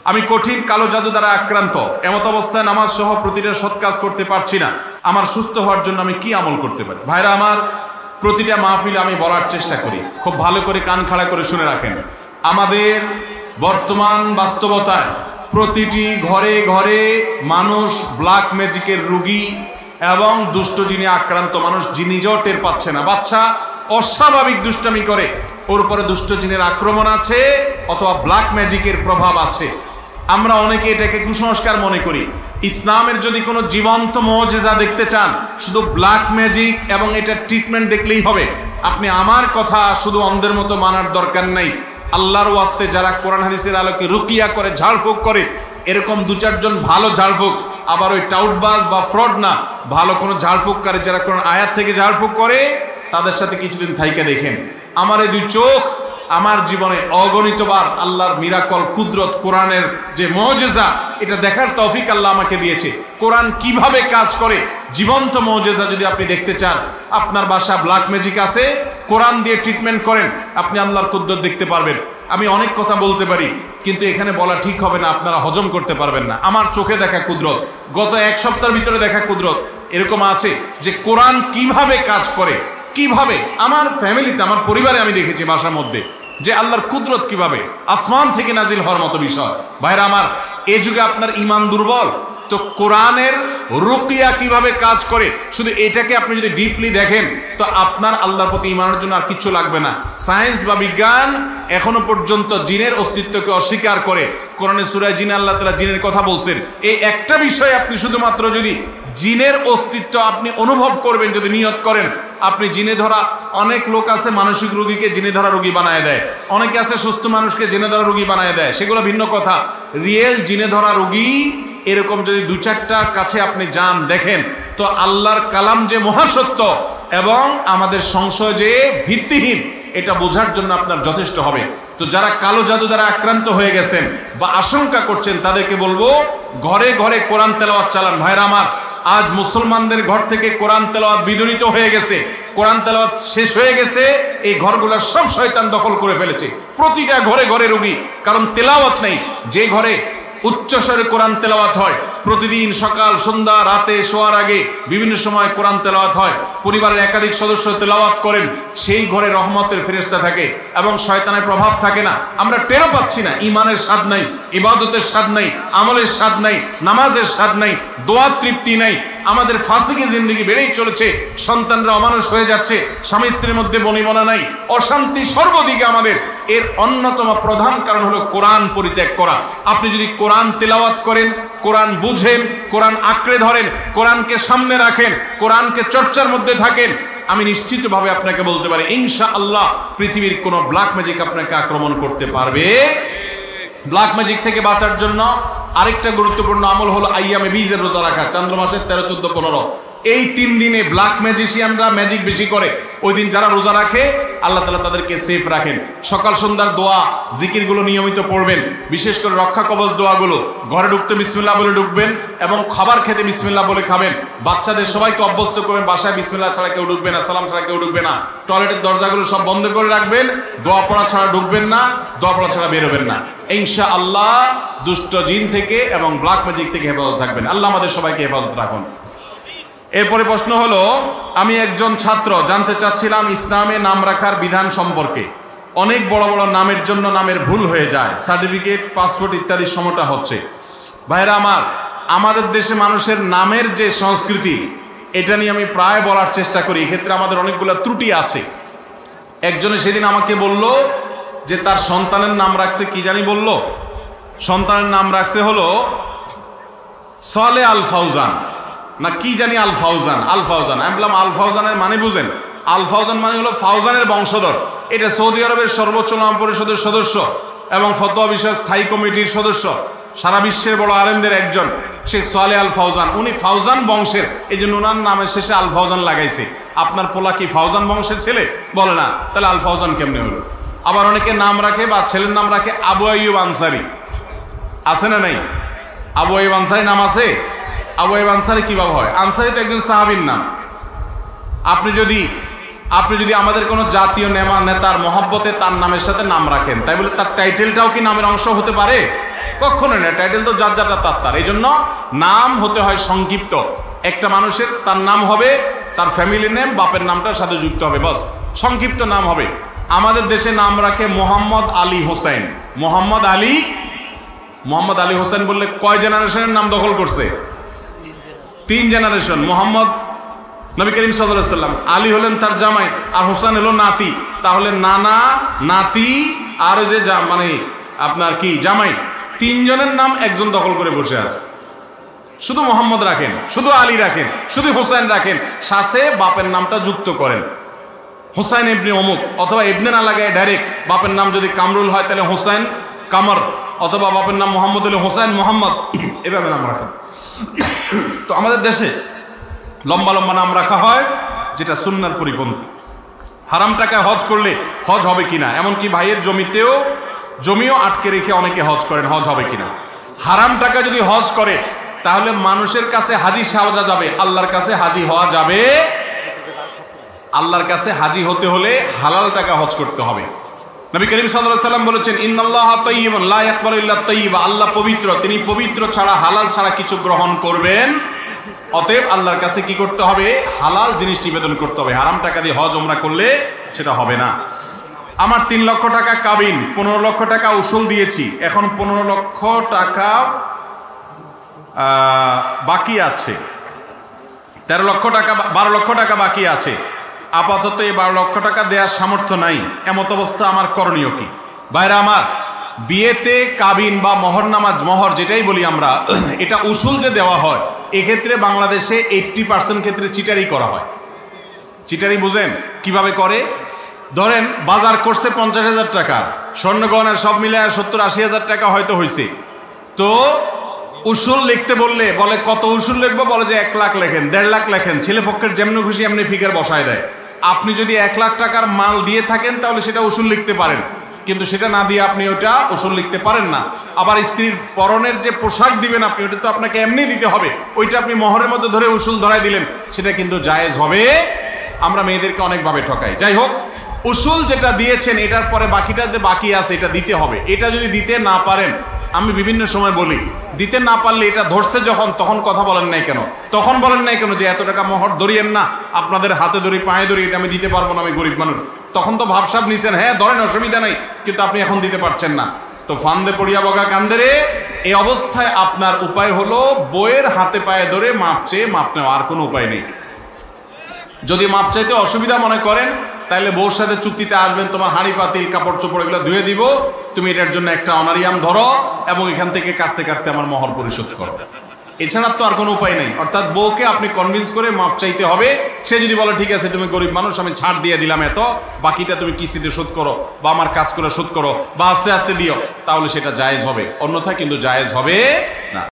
আমি কঠিন কালো জাদু দ্বারা আক্রান্ত, এমত অবস্থায় নামাজ সহ প্রতিটা সৎ কাজ করতে পারছি না। আমার সুস্থ হওয়ার জন্য আমি কি আমল করতে পারি? ভাইরা আমার, প্রতিটা মাহফিলে আমি বলার চেষ্টা করি, খুব ভালো করে কান খাড়া করে শুনে রাখেন। আমাদের বর্তমান বাস্তবতায় প্রতিটি ঘরে ঘরে মানুষ ব্ল্যাক ম্যাজিকের রোগী এবং দুষ্ট জিনে আক্রান্ত মানুষ, জিনিজও টের পাচ্ছে না। বাচ্চা অস্বাভাবিক দুষ্টামি করে, ওর উপরে দুষ্ট জিনের আক্রমণ আছে অথবা ব্ল্যাক ম্যাজিকের প্রভাব আছে। আমরা অনেকে এটাকে কুসংস্কার মনে করি। ইসলামের যদি কোনো জীবন্ত মুজিজা দেখতে চান, শুধু ব্ল্যাক ম্যাজিক এবং এটা ট্রিটমেন্ট দেখলেই হবে। আপনি আমার কথা শুধু অন্ধের মতো মানার দরকার নাই। আল্লাহর ওয়াস্তে যারা কোরআন হাদিসের আলোকে রুকিয়া করে, ঝাড়ফুঁক করে, এরকম দু চারজন ভালো ঝাড়ফুঁক, আবার ওই টাউটবাজ বা ফ্রড না, ভালো কোনো ঝাড়ফুঁক করে যারা কোরআন আয়াত থেকে ঝাড়ফুঁক করে, তাদের সাথে কিছুদিন থাইকা দেখেন। আমার এই দুই চোখ আমার জীবনে অগণিতবার আল্লাহর মিরাকল, কুদরত, কোরআনের যে মুজিজা, এটা দেখার তৌফিক আল্লাহ আমাকে দিয়েছে। কোরআন কিভাবে কাজ করে, জীবন্ত মুজিজা যদি আপনি দেখতে চান, আপনার বাসা ব্ল্যাক ম্যাজিক আছে, কোরআন দিয়ে ট্রিটমেন্ট করেন, আপনি আল্লাহর কুদরত দেখতে পারবেন। আমি অনেক কথা বলতে পারি, কিন্তু এখানে বলা ঠিক হবে না, আপনারা হজম করতে পারবেন না। আমার চোখে দেখা কুদরত, গত এক সপ্তাহের ভিতরে দেখা কুদরত এরকম আছে যে কোরআন কিভাবে কাজ করে, কিভাবে আমার ফ্যামিলিতে, আমার পরিবারে আমি দেখেছি বাসার মধ্যে যে আল্লাহর কুদরত কিভাবে আসমান থেকে নাজিল হওয়ার মতো বিষয়। ভাইরা আমার, এই যুগে আপনার ঈমান দুর্বল, তো কোরআনের রুকিয়া কিভাবে কাজ করে, শুধু এটাকে আপনি যদি ডিপলি দেখেন, তো আপনার আল্লাহর প্রতি ঈমানের জন্য আর কিচ্ছু লাগবে না। সায়েন্স বা বিজ্ঞান এখনো পর্যন্ত জিনের অস্তিত্বকে অস্বীকার করে। কোরআনে সূরা জিন আল্লাহ তাআলা জিনের কথা বলছেন। এই একটা বিষয় আপনি শুধুমাত্র যদি জিনের অস্তিত্ব আপনি অনুভব করবেন, যদি নিয়ত করেন, আপনি জিনে ধরা, অনেক লোক আছে মানসিক রোগীকে জিনে ধরা রোগী বানায় দেয়, অনেকে আছে সুস্থ মানুষকে জিনে ধরা রোগী বানায় দেয়, সেগুলো ভিন্ন কথা। রিয়েল জিনে ধরা রোগী এরকম যদি দু চারটার কাছে আপনি যান, দেখেন, তো আল্লাহর কালাম যে মহাসত্য এবং আমাদের সংশয় যে ভিত্তিহীন, এটা বোঝার জন্য আপনার যথেষ্ট হবে। তো যারা কালো জাদু দ্বারা আক্রান্ত হয়ে গেছেন বা আশঙ্কা করছেন, তাদেরকে বলবো ঘরে ঘরে কোরআন তেলাওয়াত চালান। ভাইরা আমার, আজ মুসলমানদের ঘর থেকে কোরআন তেলাওয়াত বিদরিত হয়ে গেছে, কোরআন তেলাওয়াত শেষ হয়ে গেছে, এই ঘরগুলোর সব শয়তান দখল করে ফেলেছে। প্রতিটা ঘরে ঘরে রোগী, কারণ তেলাওয়াত নেই। যে ঘরে উচ্চস্বরে কোরআন তেলাওয়াত হয়, প্রতিদিন সকাল সন্ধ্যা রাতে শোয়ার আগে বিভিন্ন সময় কোরআন তেলাওয়াত হয়, পরিবারের একাধিক সদস্য তেলাওয়াত করেন, সেই ঘরে রহমতের ফেরেশতা থাকে এবং শয়তানের প্রভাব থাকে না। আমরা টেরও পাচ্ছি না, ঈমানের স্বাদ নাই, ইবাদতের স্বাদ নাই, আমলের স্বাদ নাই, নামাজের স্বাদ নাই, দোয়ার তৃপ্তি নাই। আমাদের ফাসিকি জিন্দেগি বেড়েই চলেছে, সন্তানরা অমানুষ হয়ে যাচ্ছে, স্বামী স্ত্রীর মধ্যে বনিবনা নাই, অশান্তি সর্বদিকে আমাদের। এর অন্যতম প্রধান কারণ হলো কোরআন পরিত্যাগ করা। আপনি যদি কোরআন তেলাওয়াত করেন, কোরআন বুঝেন, কোরআন আঁকড়ে ধরেন, কোরআনকে সামনে রাখেন, কোরআনকে চর্চার মধ্যে থাকেন, আমি নিশ্চিতভাবে আপনাকে বলতে পারি ইনশাআল্লাহ পৃথিবীর কোনো ব্ল্যাক ম্যাজিক আপনাকে আক্রমণ করতে পারবে। ব্ল্যাক ম্যাজিক থেকে বাঁচার জন্য আরেকটা গুরুত্বপূর্ণ আমল হলো আইয়ামে বীজের রোজা রাখা, চন্দ্র মাসের 13, 14, 15। এই 3 দিনে ব্ল্যাক ম্যাজিশিয়ানরা ম্যাজিক বেশি করে। ওই দিন যারা রোজা রাখে, আল্লাহ তাআলা তাদেরকে সেফ রাখেন। সকাল সন্ধ্যার দোয়া জিকিরগুলো নিয়মিত পড়বেন, বিশেষ করে রক্ষা কবচ দোয়াগুলো। ঘরে ঢুকতে বিসমিল্লাহ বলে ঢুকবেন এবং খাবার খেতে বিসমিল্লাহ বলে খাবেন। বাচ্চাদের সবাইকে অভ্যস্ত করবেন, বাসায় বিসমিল্লাহ ছাড়া কেউ ঢুকবে না, সালাম ছাড়া কেউ ঢুকবে না। টয়লেটের দরজাগুলো সব বন্ধ করে রাখবেন, দোয়া পড়া ছাড়া ঢুকবেন না, দোয়া পড়া ছাড়া বেরোবেন না। ইনশাআল্লাহ দুষ্ট জিন থেকে এবং ব্ল্যাক ম্যাজিক থেকে হেফাজত থাকবেন। আল্লাহ আমাদের সবাইকে হেফাজত রাখুন। এরপরে প্রশ্ন হলো, আমি একজন ছাত্র, জানতে চাচ্ছিলাম ইসলামে নাম রাখার বিধান সম্পর্কে। অনেক বড় বড় নামের জন্য নামের ভুল হয়ে যায়, সার্টিফিকেট, পাসপোর্ট ইত্যাদি সমস্যা হচ্ছে। ভাইরা আমার, আমাদের দেশে মানুষের নামের যে সংস্কৃতি, এটা নিয়ে আমি প্রায় বলার চেষ্টা করি। এক্ষেত্রে আমাদের অনেকগুলো ত্রুটি আছে। একজনে সেদিন আমাকে বলল যে তার সন্তানের নাম রাখছে, কি জানি বলল, সন্তানের নাম রাখছে হলো সলে আল ফাউজান না কি জানি, আল ফাউজান, আল ফাউজান। আমি বললাম আল ফাউজানের মানে বুঝেন? আল ফাউজান মানে হলো ফাউজানের বংশধর। এটা সৌদি আরবের সর্বোচ্চ নাম পরিষদের সদস্য এবং ফতোয়া বিষয়ক স্থায়ী কমিটির সদস্য, সারা বিশ্বের বড় আলেমদের একজন, শেখ সোয়ালে আল ফাউজান। উনি ফাউজান বংশের, এই জন্য ওনার নামের শেষে আল ফাউজান লাগাইছে। আপনার পোলা কি ফাউজান বংশের ছেলে? বলে না, তাহলে আল ফাউজান কেমনে হলো? আবার অনেকে নাম রাখে বা ছেলের নাম রাখে আবু আইয়ুব আনসারি, আছে না নাই? আবু আইয়ুব আনসারি নাম আছে? আবু আইয়ুব আনসারি কিভাবে হয়? আনসারি তো একজন সাহাবীর নাম। আপনি যদি আমাদের কোনো জাতীয় নেতার মহব্বতে তার নামের সাথে নাম রাখেন, তাই বলে তার টাইটেলটাও কি নামের অংশ হতে পারে? কখনো না, টাইটেল তো যার যারটা তার। এই জন্য নাম হতে হয় সংক্ষিপ্ত। একটা মানুষের তার নাম হবে তার ফ্যামিলি নেম, বাপের নামটার সাথে যুক্ত হবে, বাস সংক্ষিপ্ত নাম হবে। আমাদের দেশে নাম রাখে মোহাম্মদ আলী হোসেন। মোহাম্মদ আলী হোসেন বললে কয় জেনারেশনের নাম দখল করছে? 3 জেনারেশন। মোহাম্মদ নবী করিম সাল্লাল্লাহু আলাইহি ওয়াসাল্লাম, আলী হলেন তার জামাই, আর হোসেন হলো নাতি। তাহলে নানা, নাতি আর যে মানে আপনার কি জামাই, 3 জনের নাম একজন দখল করে বসে আছে। শুধু মোহাম্মদ রাখেন, শুধু আলী রাখেন, শুধু হোসেন রাখেন, সাথে বাপের নামটা যুক্ত করেন, হোসেন ইবনে অমুক, অথবা ইবনে না লাগায় ডাইরেক্ট বাপের নাম যদি কামরুল হয় তাহলে হোসেন কামর, অথবা বাপের নাম মোহাম্মদ হলে হোসেন মোহাম্মদ, এভাবে নাম রাখেন। তো আমাদের দেশে লম্বা লম্বা নাম রাখা হয়, যেটা সুন্নাহর পরিপন্থী। হারাম টাকায় হজ করলে হজ হবে কিনা, এমনকি ভাইয়ের জমিও আটকে রেখে অনেকে হজ করেন, হজ হবে কিনা। হারাম টাকা যদি হজ করে তাহলে মানুষের কাছে হাজি সাজা যাবে, আল্লাহর কাছে হাজি হওয়া যাবে। আল্লাহর কাছে হাজি হতে হলে হালাল টাকা হজ করতে হবে। নবী করিম সাল্লাল্লাহু আলাইহি ওয়াসাল্লাম বলেছেন, ইন্নাল্লাহা তাইয়্যিবুন লা ইয়াকবালু ইল্লা তাইয়্যিবা, আল্লাহ পবিত্র, তিনি পবিত্র ছাড়া, হালাল ছাড়া কিছু গ্রহণ করবেন। অতএব আল্লাহর কাছে কি করতে হবে? হালাল জিনিস নিবেদন করতে হবে। হারাম টাকা দিয়ে হজ ওমরা করলে সেটা হবে না। আমার 3 লক্ষ টাকা কাবিন, 15 লক্ষ টাকা উসুল দিয়েছি, এখন 15 লক্ষ টাকা বাকি আছে, 13 লক্ষ টাকা, 12 লক্ষ টাকা বাকি আছে। আপাতত এই 12 লক্ষ টাকা দেওয়ার সামর্থ্য নাই, এমত অবস্থা আমার করণীয় কি? ভাইরা আমার, বিয়েতে কাবিন বা মোহরনামাজ, মোহর যেটাই বলি আমরা, এটা উসুল যে দেওয়া হয়, এক্ষেত্রে বাংলাদেশে 80% ক্ষেত্রে চিটারি করা হয়। চিটারি বুঝেন কিভাবে করে? ধরেন বাজার করছে 50,000 টাকা, স্বর্ণগহনার সব মিলে 70-80 হাজার টাকা হয়তো হয়েছে। তো উসুল লিখতে বললে বলে কত উসুল লিখবো, বলে যে 1 লাখ লেখেন, 1.5 লাখ লেখেন, ছেলে পক্ষের যেমনি খুশি এমনি ফিগার বসায় দেয়। আপনি যদি 1 লাখ টাকার মাল দিয়ে থাকেন তাহলে সেটা উসুল লিখতে পারেন, কিন্তু সেটা না দিয়ে আপনি ওটা উসুল লিখতে পারেন না। আবার স্ত্রীর পরনের যে পোশাক দিবেন আপনি, ওটা তো আপনাকে এমনি দিতে হবে, ওইটা আপনি মোহরের মধ্যে ধরে উসুল ধরাই দিলেন, সেটা কিন্তু জায়েজ হবে। আমরা মেয়েদেরকে অনেকভাবে ঠকাই। যাই হোক, উসুল যেটা দিয়েছেন এটার পরে বাকিটা যে বাকি আছে এটা দিতে হবে। এটা যদি দিতে না পারেন, আমি বিভিন্ন সময় বলি, দিতে না পারলে এটা ধরছে যখন, তখন কথা বলেন নাই কেন? তখন বলেন নাই কেন যে এত টাকা মোহর ধরিয়েন না, আপনাদের হাতে ধরি পায়ে ধরি, এটা আমি দিতে পারবো না, আমি গরিব মানুষ। তখন তো ভাবসাব নিছেন, হ্যাঁ ধরেন অসুবিধা নাই, কিন্তু আপনি এখন দিতে পারছেন না। তো ফান্দে পড়িয়া বগা কান্দে রে। এই অবস্থায় আপনার উপায় হলো বইয়ের হাতে পায়ে ধরে মাপ চেয়ে মাপ নেওয়া, আর কোনো উপায় নেই। যদি মাপ চাইতে অসুবিধা মনে করেন তাহলে বউর সাথে চুক্তিতে আসবেন, তোমার হাঁড়ি পাতিল কাপড় চোপড় এগুলো ধুয়ে দিব, তুমি এটার জন্য একটা অনারিয়াম ধরো এবং এখান থেকে কাটতে কাটতে আমার মোহর পরিশোধ করো। এছাড়া তো আর কোনো উপায় নেই। অর্থাৎ বউকে আপনি কনভিন্স করে মাপ চাইতে হবে। সে যদি বলে ঠিক আছে তুমি গরিব মানুষ, আমি ছাড় দিয়ে দিলাম এত, বাকিটা তুমি কিস্তিতে শোধ করো বা আমার কাজ করে শোধ করো বা আস্তে আস্তে দিও, তাহলে সেটা জায়েজ হবে। অন্যথায় কিন্তু জায়েজ হবে